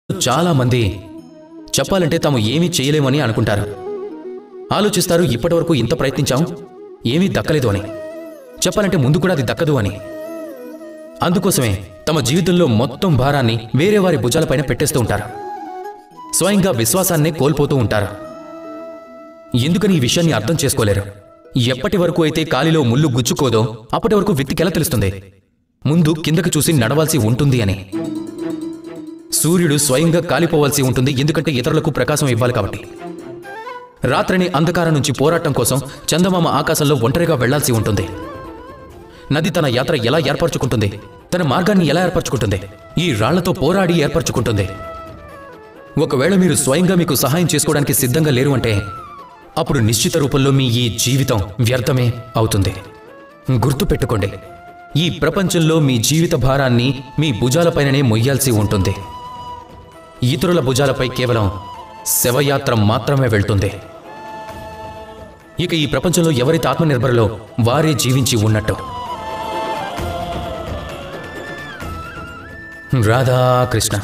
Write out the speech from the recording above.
చాలా మంది చెప్పాలంటే తాము ఏమీ చేయలేమని అనుకుంటారు. ఆలోచిస్తారు, ఇప్పటివరకు ఇంత ప్రయత్నించాం, ఏమీ దక్కలేదు అని. చెప్పాలంటే ముందు కూడా అది దక్కదు అని. అందుకోసమే తమ జీవితంలో మొత్తం భారాన్ని వేరే వారి భుజాలపైన పెట్టేస్తూ ఉంటారు. స్వయంగా విశ్వాసాన్నే కోల్పోతూ ఉంటారు. ఎందుకని ఈ విషయాన్ని అర్థం చేసుకోలేరు? ఎప్పటి వరకు అయితే కాలిలో ముళ్ళు గుచ్చుకోదో అప్పటి వరకు వ్యక్తికి ఎలా తెలుస్తుంది ముందు కిందకు చూసి నడవాల్సి ఉంటుంది అని? సూర్యుడు స్వయంగా కాలిపోవాల్సి ఉంటుంది, ఎందుకంటే ఇతరులకు ప్రకాశం ఇవ్వాలి కాబట్టి. రాత్రిని అంధకారం నుంచి పోరాటం కోసం చందమామ ఆకాశంలో ఒంటరిగా వెళ్లాల్సి ఉంటుంది. నది తన యాత్ర ఎలా ఏర్పరచుకుంటుంది? తన మార్గాన్ని ఎలా ఏర్పరచుకుంటుంది? ఈ రాళ్లతో పోరాడి ఏర్పరచుకుంటుంది. ఒకవేళ మీరు స్వయంగా మీకు సహాయం చేసుకోవడానికి సిద్ధంగా లేరు అంటే అప్పుడు నిశ్చిత రూపంలో మీ ఈ జీవితం వ్యర్థమే అవుతుంది. గుర్తుపెట్టుకోండి, ఈ ప్రపంచంలో మీ జీవిత భారాన్ని మీ భుజాలపైననే మొయ్యాల్సి ఉంటుంది. ఇతరుల భుజాలపై కేవలం శవయాత్ర మాత్రమే వెళ్తుంది. ఇక ఈ ప్రపంచంలో ఎవరైతే ఆత్మనిర్భరులో వారే జీవించి ఉన్నట్టు. రాధాకృష్ణ.